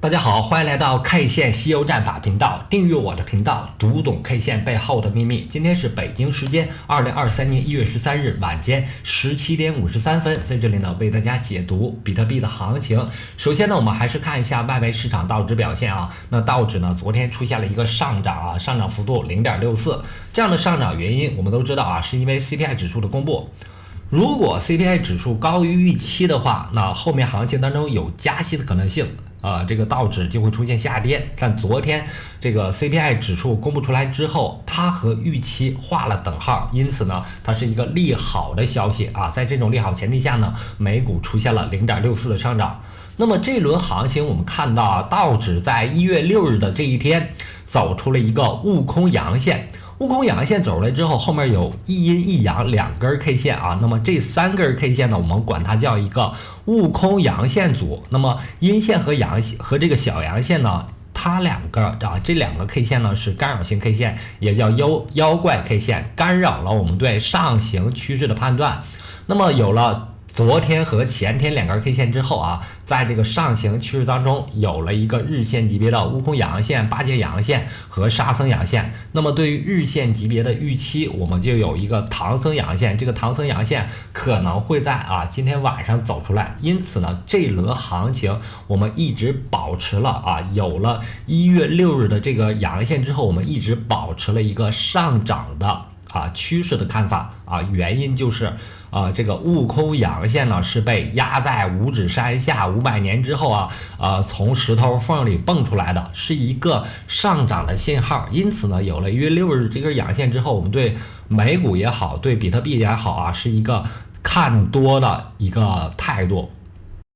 大家好，欢迎来到 K 线西游战法频道，订阅我的频道，读懂 K 线背后的秘密。今天是北京时间2023年1月13日晚间17点53分，在这里呢为大家解读比特币的行情。首先呢，我们还是看一下外围市场道指表现啊。那道指呢昨天出现了一个上涨啊，上涨幅度0.64，这样的上涨原因我们都知道啊，是因为 CPI 指数的公布。如果 CPI 指数高于预期的话，那后面行情当中有加息的可能性。这个道指就会出现下跌，但昨天这个 CPI 指数公布出来之后，它和预期画了等号，因此呢，它是一个利好的消息啊。在这种利好前提下呢，美股出现了0.64的上涨。那么这轮行情我们看到啊，道指在1月6日的这一天走出了一个悟空阳线。悟空阳线走出来之后，后面有一阴一阳两根 K 线啊，那么这三根 K 线呢，我们管它叫一个悟空阳线组。那么阴线和阳线和这个小阳线呢，它两个啊，这两个 K 线呢是干扰性 K 线，也叫妖怪 K 线，干扰了我们对上行趋势的判断。那么有了昨天和前天两根 K 线之后啊，在这个上行趋势当中有了一个日线级别的悟空阳线、八节阳线和沙僧阳线。那么对于日线级别的预期，我们就有一个唐僧阳线，这个唐僧阳线可能会在今天晚上走出来。因此呢，这轮行情我们一直保持了有了1月6日的这个阳线之后，我们一直保持了一个上涨的趋势的看法原因就是这个悟空阳线呢是被压在五指山下500年之后从石头缝里蹦出来的，是一个上涨的信号。因此呢，有了1月6日这根阳线之后，我们对美股也好，对比特币也好是一个看多的一个态度。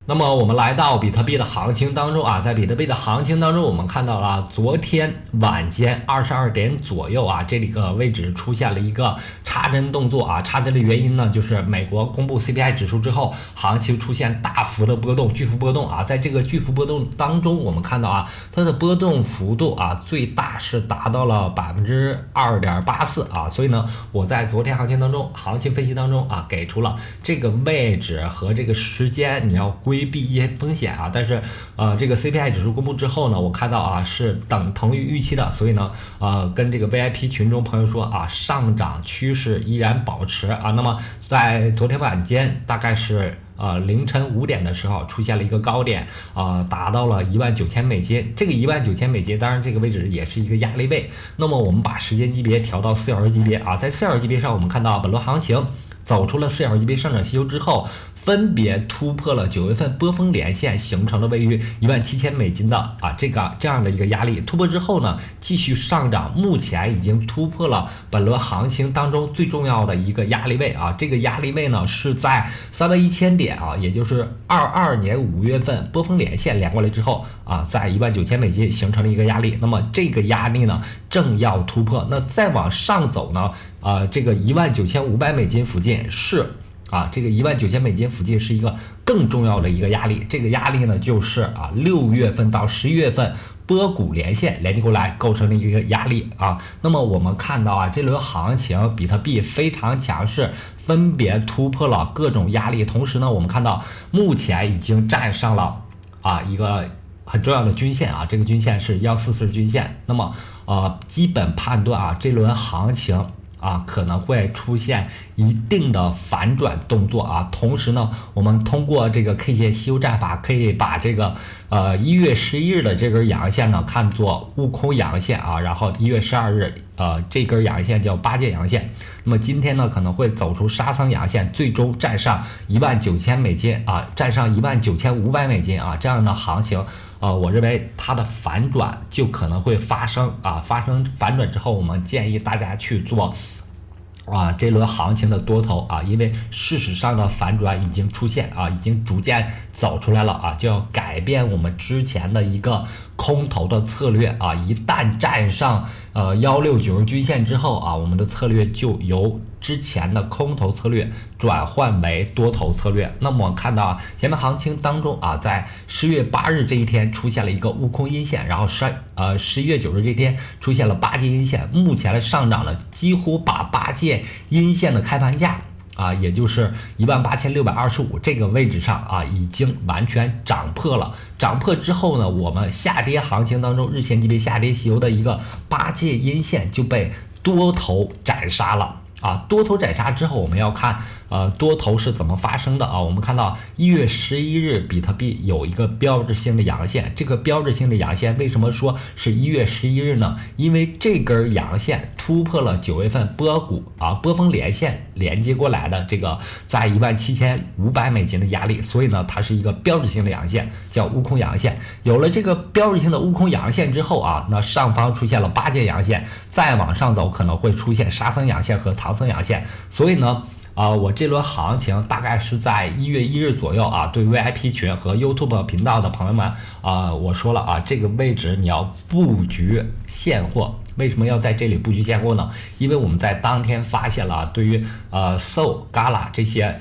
那么我们来到比特币的行情当中在比特币的行情当中，我们看到了昨天晚间22点左右这里个位置出现了一个插针动作插针的原因呢，就是美国公布 CPI 指数之后，行情出现大幅的波动，巨幅波动在这个巨幅波动当中，我们看到它的波动幅度最大是达到了2.84%所以呢，我在昨天行情当中，行情分析当中给出了这个位置和这个时间，你要规避一些风险但是这个 CPI 指数公布之后呢，我看到是等同于预期的，所以呢跟这个 VIP 群众朋友说上涨趋势依然保持那么在昨天晚间大概是凌晨5点的时候出现了一个高点达到了19000美金。这个19000美金当然这个位置也是一个压力位。那么我们把时间级别调到4小时级别在4小时级别上，我们看到本轮行情走出了4小时级别上涨吸收之后，分别突破了9月份波峰连线形成了位于17000美金的这样的一个压力。突破之后呢，继续上涨，目前已经突破了本轮行情当中最重要的一个压力位这个压力位呢是在31000点也就是22年5月份波峰连线连过来之后在19000美金形成了一个压力。那么这个压力呢正要突破，那再往上走呢这个19500美金附近是这个19000美金附近是一个更重要的一个压力。这个压力呢就是6月份到11月份波谷连线连接过来构成了一个压力那么我们看到这轮行情比特币非常强势，分别突破了各种压力。同时呢，我们看到目前已经站上了一个很重要的均线这个均线是144均线。那么基本判断这轮行情可能会出现一定的反转动作同时呢，我们通过这个 K 线西游战法，可以把这个1月11日的这根阳线呢看作悟空阳线然后1月12日这根阳线叫八节阳线。那么今天呢可能会走出沙僧阳线，最终站上19000美金站上19500美金这样的行情我认为它的反转就可能会发生发生反转之后，我们建议大家去做这轮行情的多头因为事实上的反转已经出现已经逐渐走出来了就要改变我们之前的一个空头的策略一旦站上1690均线之后我们的策略就由之前的空头策略转换为多头策略。那么我们看到前面行情当中在10月8日这一天出现了一个悟空阴线，然后11月9日这天出现了八节阴线，目前的上涨呢几乎把八节阴线的开盘价也就是18625这个位置上已经完全涨破了。涨破之后呢，我们下跌行情当中日线级别下跌西游的一个8戒阴线就被多头斩杀了。多头斩杀之后，我们要看多头是怎么发生的我们看到1月11日比特币有一个标志性的阳线，这个标志性的阳线为什么说是1月11日呢？因为这根阳线突破了9月份波峰连线连接过来的这个在17500美金的压力，所以呢它是一个标志性的阳线，叫悟空阳线。有了这个标志性的悟空阳线之后那上方出现了8戒阳线，再往上走可能会出现沙僧阳线和唐僧阳线，所以呢我这轮行情大概是在1月1日左右对 VIP 群和 YouTube 频道的朋友们我说了这个位置你要布局现货。为什么要在这里布局现货呢？因为我们在当天发现了对于Sol、Gala 这些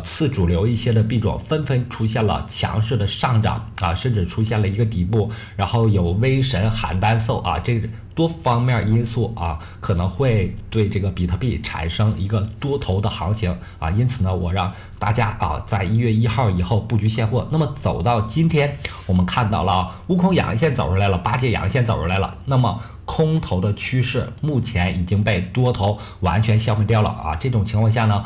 次主流一些的币种纷纷出现了强势的上涨甚至出现了一个底部，然后有威神、邯郸Sol这多方面因素可能会对这个比特币产生一个多头的行情因此呢，我让大家在1月1号以后布局现货。那么走到今天，我们看到了悟空阳线走出来了，8戒阳线走出来了，那么空头的趋势目前已经被多头完全消灭掉了这种情况下呢，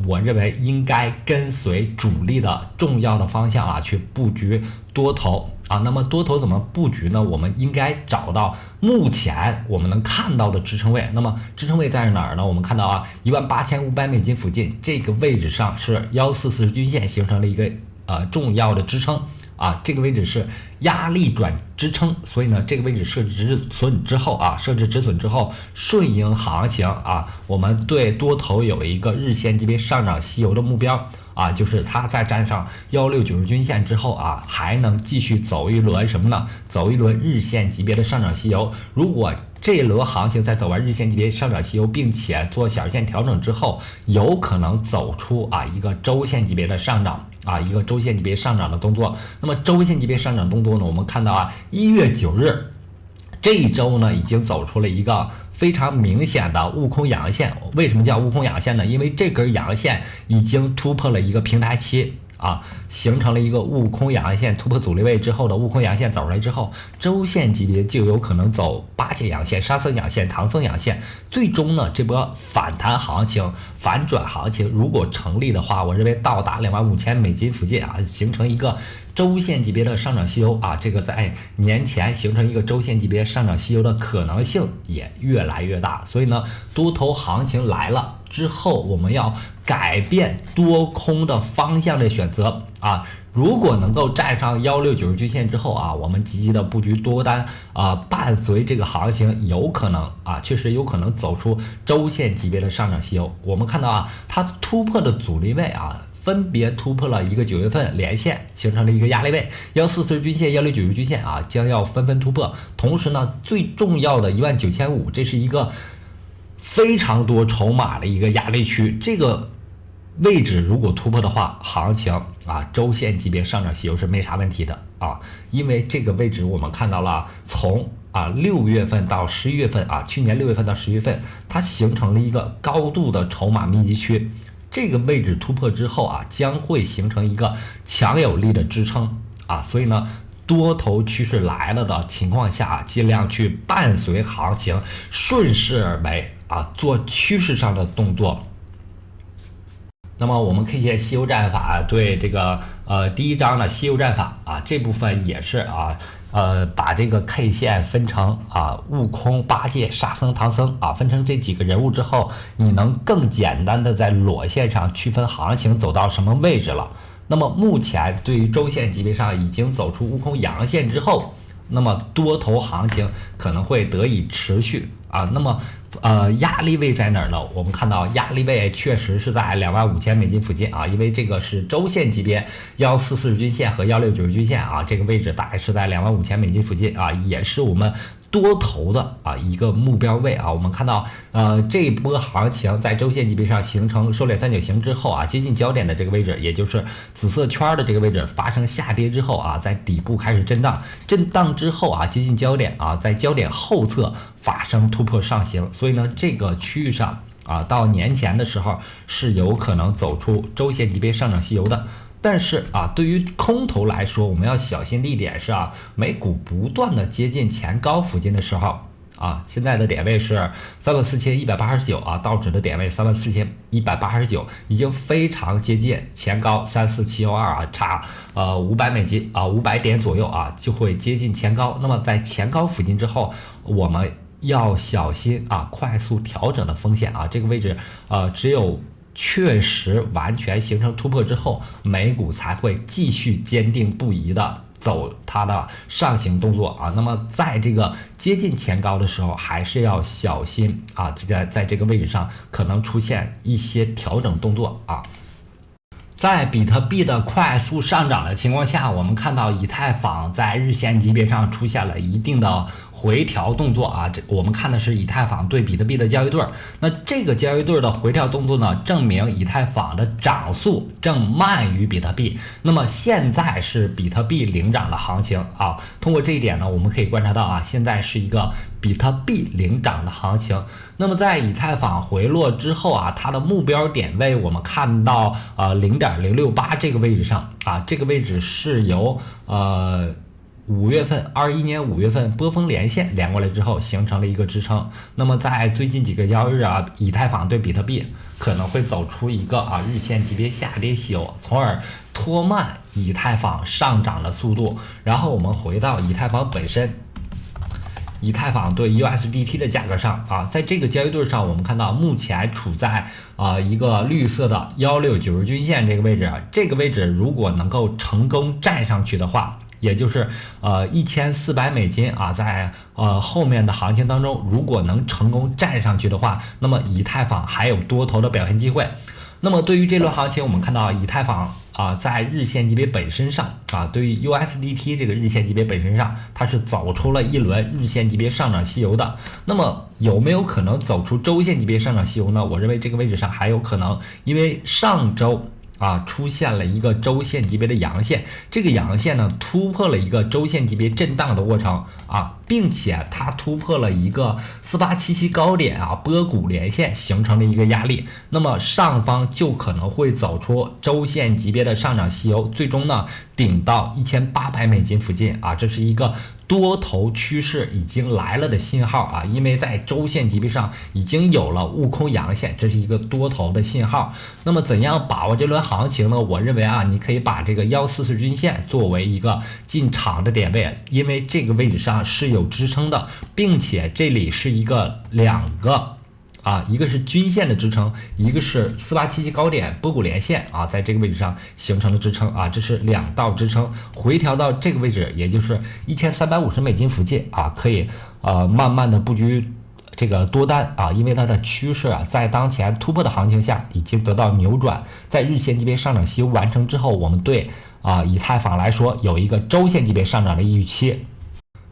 我认为应该跟随主力的重要的方向去布局多头那么多头怎么布局呢？我们应该找到目前我们能看到的支撑位。那么支撑位在哪儿呢？我们看到18500美金附近这个位置上是1440均线形成了一个重要的支撑这个位置是压力转支撑，所以呢这个位置设置止损之后顺应行情我们对多头有一个日线级别上涨西游的目标就是它在站上1690均线之后还能继续走一轮什么呢？走一轮日线级别的上涨西游。如果这一轮行情在走完日线级别上涨西游，并且做小线调整之后，有可能走出一个周线级别的上涨一个周线级别上涨的动作。那么周线级别上涨动作呢，我们看到1月9日这一周呢已经走出了一个非常明显的悟空阳线。为什么叫悟空阳线呢？因为这根阳线已经突破了一个平台期形成了一个悟空阳线，突破阻力位之后的悟空阳线走出来之后，周线级别就有可能走8戒阳线、沙僧阳线、唐僧阳线。最终呢，这波反弹行情、反转行情如果成立的话，我认为到达25000美金附近形成一个周线级别的上涨西游这个在年前形成一个周线级别上涨西游的可能性也越来越大。所以呢，多头行情来了之后，我们要改变多空的方向的选择如果能够站上1690均线之后我们积极的布局多单伴随这个行情有可能确实有可能走出周线级别的上涨西游。我们看到它突破的阻力位分别突破了一个9月份连线，形成了一个压力位，144均线、1690均线将要纷纷突破。同时呢，最重要的19500，这是一个非常多筹码的一个压力区。这个位置如果突破的话，行情周线级别上涨西游是没啥问题的因为这个位置我们看到了从6月份到11月份去年6月份到10月份，它形成了一个高度的筹码密集区。这个位置突破之后将会形成一个强有力的支撑所以呢，多头趋势来了的情况下尽量去伴随行情，顺势而为做趋势上的动作。那么我们 K 线西游战法对这个第一章的西游战法这部分也是把这个 K 线分成悟空、8戒、沙僧、唐僧分成这几个人物之后，你能更简单的在裸线上区分行情走到什么位置了。那么目前对于周线级别上已经走出悟空阳线之后，那么多头行情可能会得以持续那么压力位在哪儿呢？我们看到压力位确实是在25000美金附近因为这个是周线级别144均线和1690均线这个位置大概是在25000美金附近也是我们多头的一个目标位我们看到这一波行情在周线级别上形成收敛三角形之后接近焦点的这个位置，也就是紫色圈的这个位置发生下跌之后在底部开始震荡之后接近焦点在焦点后侧发生突破上行。所以呢，这个区域上啊，到年前的时候是有可能走出周线级别上涨吸油的。但是啊，对于空头来说，我们要小心的一点是啊，美股不断的接近前高附近的时候啊，现在的点位是34189啊，道指的点位34189，已经非常接近前高34712啊，差500美金啊，500点左右啊，就会接近前高。那么在前高附近之后，我们要小心啊，快速调整的风险啊，这个位置只有确实完全形成突破之后，美股才会继续坚定不移的走它的上行动作啊。那么在这个接近前高的时候，还是要小心啊，在这个位置上可能出现一些调整动作啊。在比特币的快速上涨的情况下，我们看到以太坊在日线级别上出现了一定的回调动作啊，我们看的是以太坊对比特币的交易对，那这个交易对的回调动作呢，证明以太坊的涨速正慢于比特币。那么现在是比特币领涨的行情啊，通过这一点呢，我们可以观察到啊，现在是一个比特币领涨的行情。那么在以太坊回落之后啊，它的目标点位我们看到0.068这个位置上啊，这个位置是由21年5月份波峰连线连过来之后形成了一个支撑。那么在最近几个交易日啊，以太坊对比特币可能会走出一个日线级别下跌吸油，从而拖慢以太坊上涨的速度。然后我们回到以太坊本身，以太坊对 USDT 的价格上啊，在这个交易对上，我们看到目前处在一个绿色的1690均线这个位置，这个位置如果能够成功站上去的话，也就是1400美金啊，在后面的行情当中，如果能成功站上去的话，那么以太坊还有多头的表现机会。那么对于这轮行情，我们看到以太坊在日线级别本身上啊，对于 USDT 这个日线级别本身上，它是走出了一轮日线级别上涨吸油的。那么有没有可能走出周线级别上涨吸油呢？我认为这个位置上还有可能，因为上周出现了一个周线级别的阳线，这个阳线呢突破了一个周线级别震荡的过程啊，并且它突破了一个4877高点波谷连线，形成了一个压力，那么上方就可能会走出周线级别的上涨吸油，最终呢顶到1800美金附近啊，这是一个多头趋势已经来了的信号啊，因为在周线级别上已经有了悟空阳线，这是一个多头的信号。那么怎样把握这轮行情呢？我认为你可以把这个144均线作为一个进场的点位，因为这个位置上是有支撑的，并且这里是一个两个一个是均线的支撑，一个是4877高点波谷连线在这个位置上形成了支撑这是两道支撑，回调到这个位置，也就是1350美金附近可以慢慢的布局这个多单因为它的趋势在当前突破的行情下已经得到扭转，在日线级别上涨吸油完成之后，我们对以太坊来说有一个周线级别上涨的预期。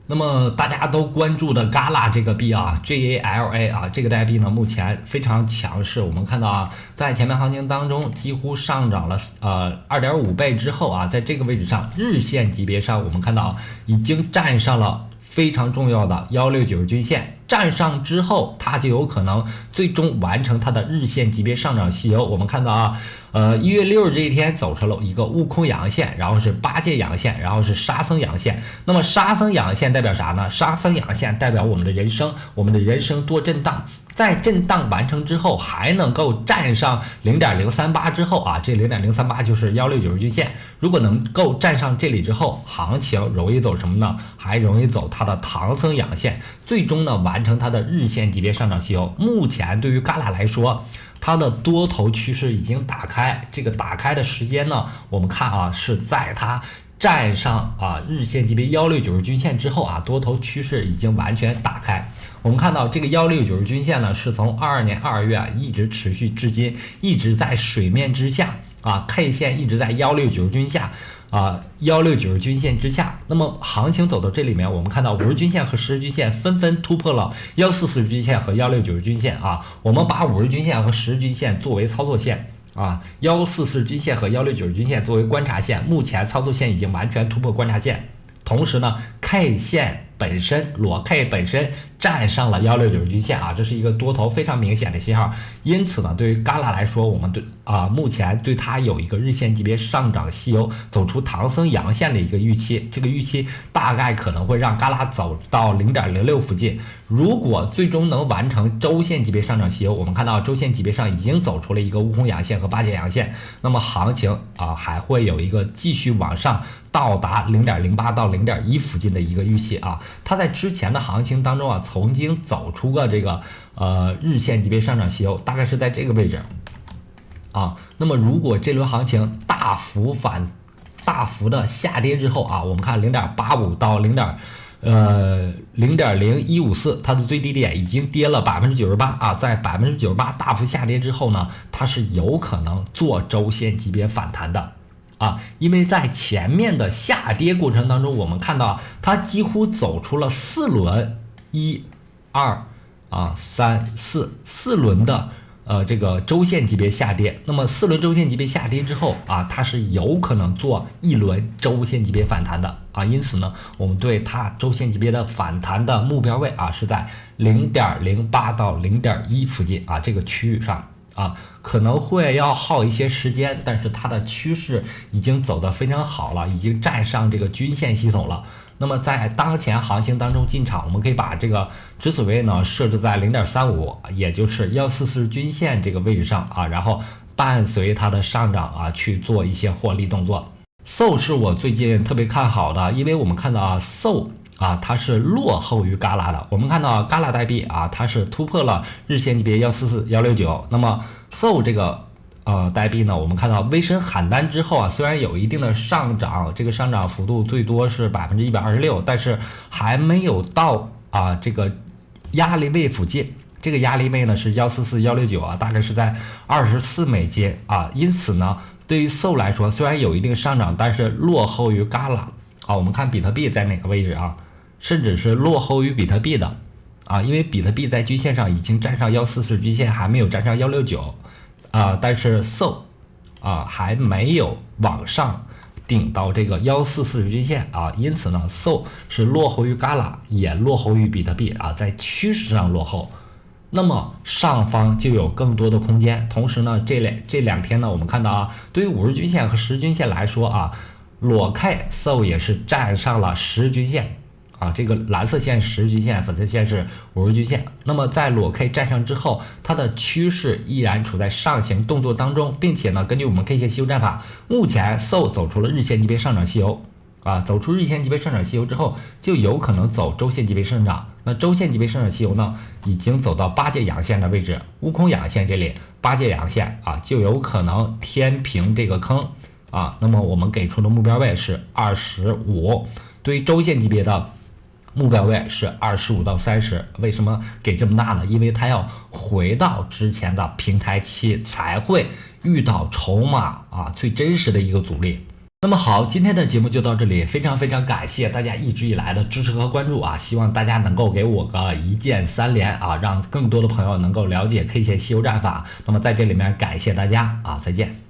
那么大家都关注的 Gala 这个币GALA 这个代币呢，目前非常强势。我们看到在前面行情当中几乎上涨了2.5倍之后在这个位置上日线级别上，我们看到已经站上了非常重要的1690均线，站上之后它就有可能最终完成它的日线级别上涨吸油。我们看到1月6日这一天走出了一个悟空阳线，然后是八戒阳线，然后是沙僧阳线。那么沙僧阳线代表啥呢？沙僧阳线代表我们的人生多震荡，在震荡完成之后还能够站上0.038之后这0.038就是1690均线，如果能够站上这里之后，行情容易走什么呢？还容易走它的唐僧阳线，最终呢完成它的日线级别上涨吸油。目前对于 Gala 来说，它的多头趋势已经打开，这个打开的时间呢，我们看是在它站上日线级别1690均线之后多头趋势已经完全打开。我们看到这个1690均线呢，是从22年2月一直持续至今，一直在水面之下K 线一直在1690均下169均线之下。那么行情走到这里面，我们看到50均线和10日均线纷纷突破了144均线和169均线我们把50均线和10日均线作为操作线144均线和169均线作为观察线，目前操作线已经完全突破观察线。同时呢 K 线本身，裸 K 本身站上了169均线啊，这是一个多头非常明显的信号。因此呢，对于嘎啦来说，我们目前对它有一个日线级别上涨西游走出唐僧阳线的一个预期，这个预期大概可能会让嘎啦走到0.06附近。如果最终能完成周线级别上涨西游，我们看到周线级别上已经走出了一个悟空阳线和八节阳线，那么行情还会有一个继续往上到达0.08到0.1附近的一个预期啊。它在之前的行情当中曾经走出过这个日线级别上涨西游，大概是在这个位置啊。那么如果这轮行情大幅的下跌之后我们看0.85到0.0154，它的最低点已经跌了98%在98%大幅下跌之后呢，它是有可能做周线级别反弹的因为在前面的下跌过程当中，我们看到它几乎走出了4轮1、2、3、4轮的这个周线级别下跌。那么4轮周线级别下跌之后它是有可能做1轮周线级别反弹的因此呢，我们对它周线级别的反弹的目标位是在0.08到0.1附近这个区域上可能会要耗一些时间，但是它的趋势已经走得非常好了，已经站上这个均线系统了。那么在当前行情当中进场，我们可以把这个止损位呢设置在0.35，也就是144均线这个位置上然后伴随它的上涨去做一些获利动作。SOL 是我最近特别看好的，因为我们看到SOL它是落后于嘎啦的。我们看到嘎啦代币它是突破了日线级别144、169，那么 SOL 这个代币呢，我们看到微升喊单之后虽然有一定的上涨，这个上涨幅度最多是126%，但是还没有到这个压力位附近。这个压力位呢是144、169大概是在24美金因此呢，对于 SOL 来说，虽然有一定上涨，但是落后于嘎啦我们看比特币在哪个位置甚至是落后于比特币的因为比特币在均线上已经站上144均线，还没有站上169但是 SOL 还没有往上顶到这个144均线因此呢 SOL 是落后于嘎啦，也落后于比特币在趋势上落后。那么上方就有更多的空间。同时呢，这两天呢，我们看到对于50均线和10均线来说裸 K SOL 也是站上了10均线这个蓝色线10均线，粉色线是50均线。那么在裸 K 站上之后，它的趋势依然处在上行动作当中，并且呢，根据我们 K 线西游战法，目前 SOL 走出了日线级别上涨西游走出日线级别上涨西游之后，就有可能走周线级别上涨。那周线级别上涨西游呢，已经走到八节阳线的位置，悟空阳线这里八节阳线就有可能填平这个坑那么我们给出的目标位是25，对于周线级别的目标位是25到30。为什么给这么大呢？因为它要回到之前的平台期才会遇到筹码最真实的一个阻力。那么好，今天的节目就到这里，非常感谢大家一直以来的支持和关注希望大家能够给我个一键3连让更多的朋友能够了解 K 线西游战法。那么在这里面感谢大家再见。